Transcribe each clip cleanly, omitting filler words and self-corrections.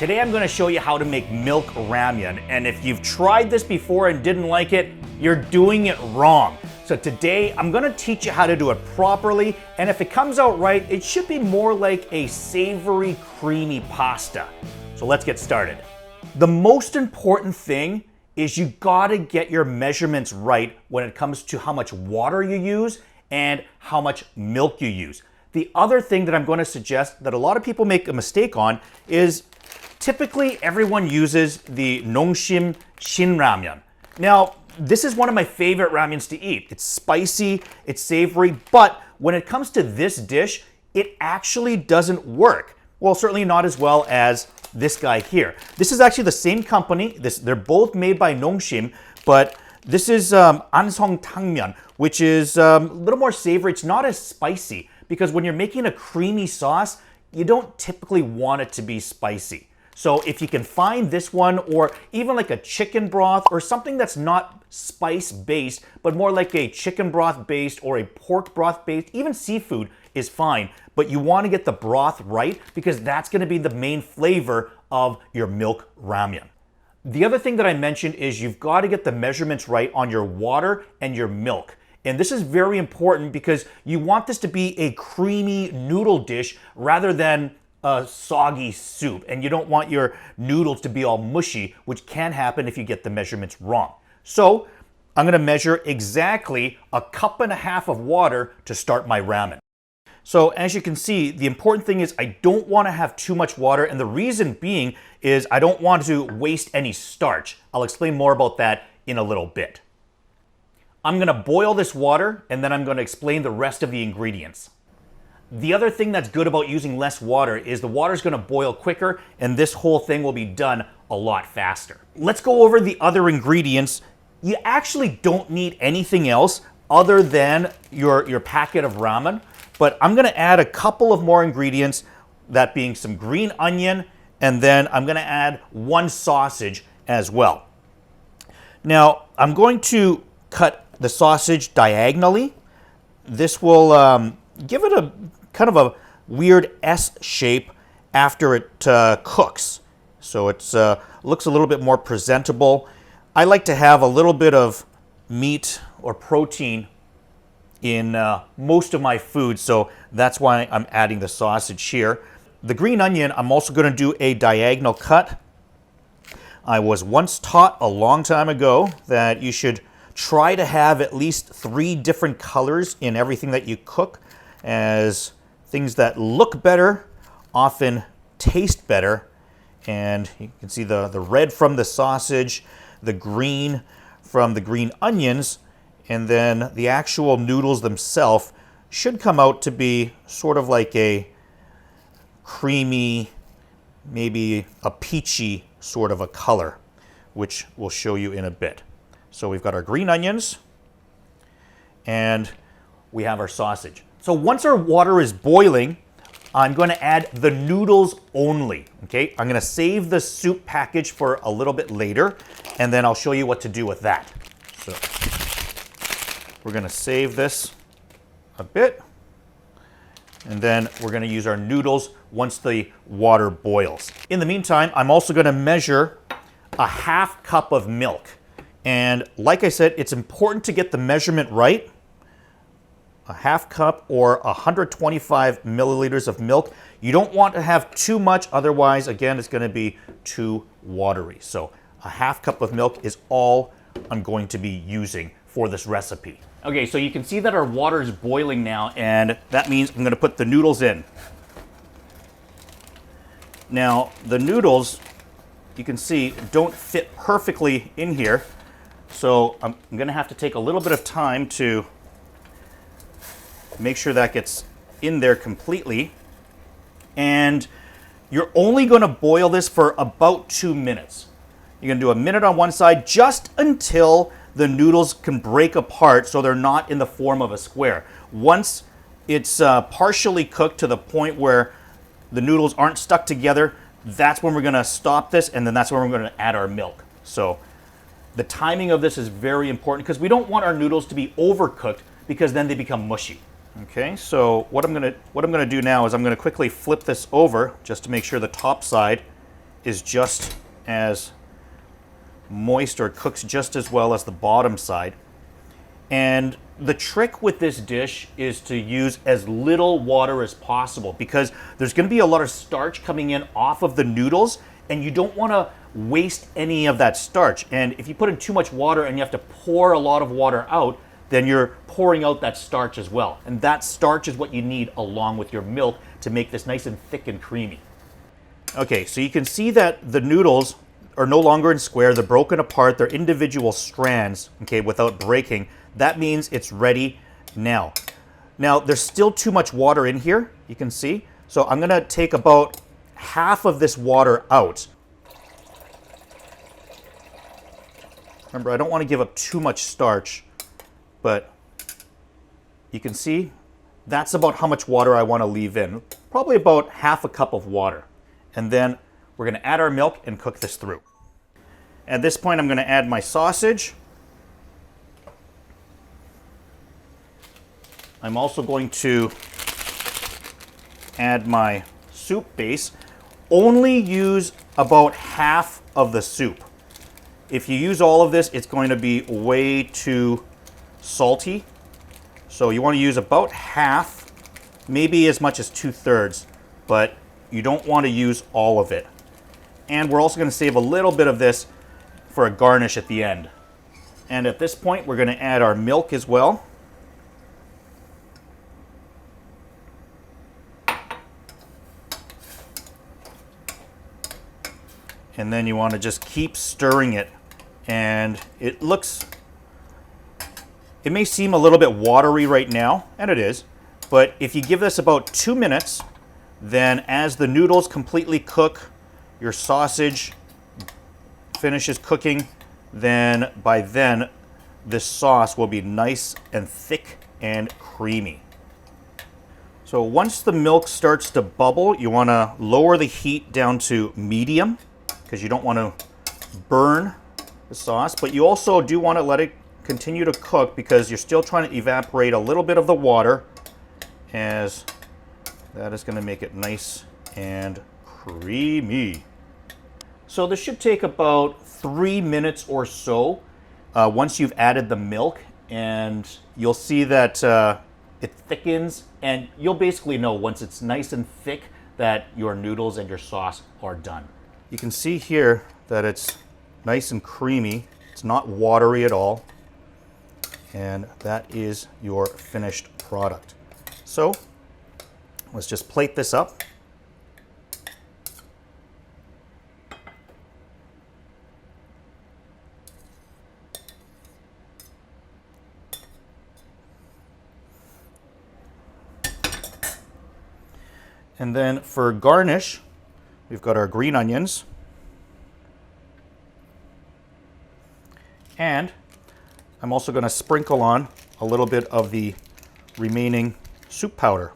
Today I'm going to show you how to make milk ramen, and if you've tried this before and didn't like it, you're doing it wrong. So today I'm going to teach you how to do it properly, and if it comes out right, it should be more like a savory, creamy pasta. So let's get started. The most important thing is you gotta get your measurements right when it comes to how much water you use and how much milk you use. The other thing that I'm going to suggest that a lot of people make a mistake on is typically everyone uses the Nongshim Shin Ramen. Now, this is one of my favorite ramens to eat. It's spicy, it's savory, but when it comes to this dish, it actually doesn't work. Well, certainly not as well as this guy here. This is actually the same company. They're both made by Nongshim, but this is Ansong Tangmyeon, which is a little more savory. It's not as spicy because when you're making a creamy sauce, you don't typically want it to be spicy. So if you can find this one, or even like a chicken broth or something that's not spice based, but more like a chicken broth based or a pork broth based, even seafood is fine, but you want to get the broth right because that's going to be the main flavor of your milk ramen. The other thing that I mentioned is you've got to get the measurements right on your water and your milk. And this is very important because you want this to be a creamy noodle dish rather than a soggy soup. And you don't want your noodles to be all mushy, which can happen if you get the measurements wrong. So I'm going to measure exactly 1.5 cups of water to start my ramen. So as you can see, the important thing is I don't want to have too much water, and the reason being is I don't want to waste any starch. I'll explain more about that in a little bit. I'm going to boil this water, and then I'm going to explain the rest of the ingredients. The other thing that's good about using less water is the water is going to boil quicker, and this whole thing will be done a lot faster. Let's go over the other ingredients. You actually don't need anything else other than your packet of ramen. But I'm going to add a couple of more ingredients, that being some green onion, and then I'm going to add 1 sausage as well. Now, I'm going to cut the sausage diagonally. This will give it a kind of a weird S shape after it cooks. So it looks a little bit more presentable. I like to have a little bit of meat or protein in most of my food, so that's why I'm adding the sausage here. The green onion, I'm also going to do a diagonal cut. I was once taught a long time ago that you should try to have at least 3 different colors in everything that you cook, as things that look better often taste better. And you can see the red from the sausage, the green from the green onions, and then the actual noodles themselves should come out to be sort of like a creamy, maybe a peachy sort of a color, which we'll show you in a bit. So we've got our green onions and we have our sausage. So once our water is boiling, I'm going to add the noodles only. Okay, I'm going to save the soup package for a little bit later, and then I'll show you what to do with that. So we're going to save this a bit, and then we're going to use our noodles once the water boils. In the meantime, I'm also going to measure 1/2 cup of milk. And like I said, it's important to get the measurement right. 1/2 cup or 125 milliliters of milk. You don't want to have too much, otherwise, again, it's going to be too watery. So 1/2 cup of milk is all I'm going to be using for this recipe. Okay, so you can see that our water is boiling now, and that means I'm going to put the noodles in. Now, the noodles, you can see, don't fit perfectly in here, so I'm going to have to take a little bit of time to make sure that gets in there completely. And you're only going to boil this for about 2 minutes. You're going to do 1 minute on one side just until the noodles can break apart so they're not in the form of a square. Once it's partially cooked to the point where the noodles aren't stuck together, that's when we're going to stop this, and then that's when we're going to add our milk. So the timing of this is very important because we don't want our noodles to be overcooked because then they become mushy. Okay, so what I'm gonna do now is I'm gonna quickly flip this over just to make sure the top side is just as moist, or cooks just as well as the bottom side. And the trick with this dish is to use as little water as possible, because there's going to be a lot of starch coming in off of the noodles, and you don't want to waste any of that starch. And if you put in too much water and you have to pour a lot of water out, then you're pouring out that starch as well. And that starch is what you need along with your milk to make this nice and thick and creamy. Okay, so you can see that the noodles are no longer in square. They're broken apart. They're individual strands, okay, without breaking. That means it's ready now. Now, there's still too much water in here, you can see. So I'm gonna take about half of this water out. Remember, I don't want to give up too much starch, but you can see that's about how much water I want to leave in. Probably about half a cup of water. And then we're going to add our milk and cook this through. At this point, I'm going to add my sausage. I'm also going to add my soup base. Only use about half of the soup. If you use all of this, it's going to be way too salty. So you want to use about half, maybe as much as 2/3, but you don't want to use all of it. And we're also going to save a little bit of this for a garnish at the end. And at this point, we're going to add our milk as well. And then you want to just keep stirring it. And it may seem a little bit watery right now, and it is, but if you give this about 2 minutes, then as the noodles completely cook, your sausage finishes cooking, then by then this sauce will be nice and thick and creamy. So once the milk starts to bubble, you want to lower the heat down to medium, because you don't want to burn the sauce, but you also do want to let it continue to cook, because you're still trying to evaporate a little bit of the water, as that is going to make it nice and creamy. So this should take about 3 minutes or so once you've added the milk, and you'll see that it thickens, and you'll basically know once it's nice and thick that your noodles and your sauce are done. You can see here that it's nice and creamy. It's not watery at all. And that is your finished product. So let's just plate this up. And then for garnish, we've got our green onions. And I'm also going to sprinkle on a little bit of the remaining soup powder.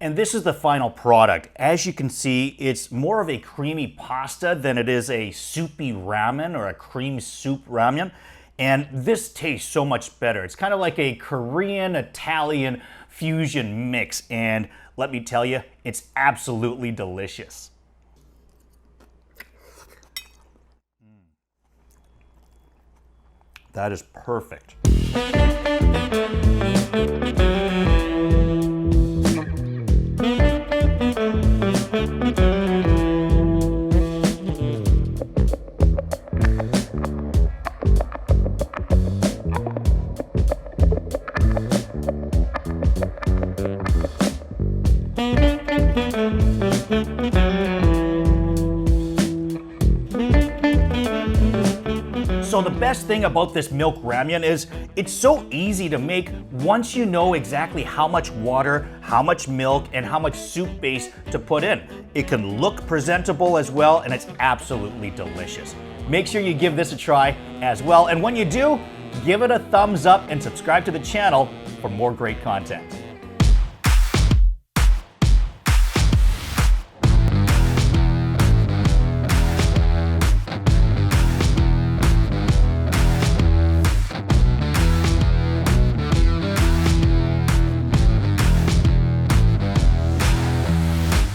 And this is the final product. As you can see, it's more of a creamy pasta than it is a soupy ramen or a cream soup ramen. And this tastes so much better. It's kind of like a Korean-Italian fusion mix. And let me tell you, it's absolutely delicious. That is perfect. So the best thing about this milk ramen is it's so easy to make once you know exactly how much water, how much milk, and how much soup base to put in. It can look presentable as well, and it's absolutely delicious. Make sure you give this a try as well, and when you do, give it a thumbs up and subscribe to the channel for more great content.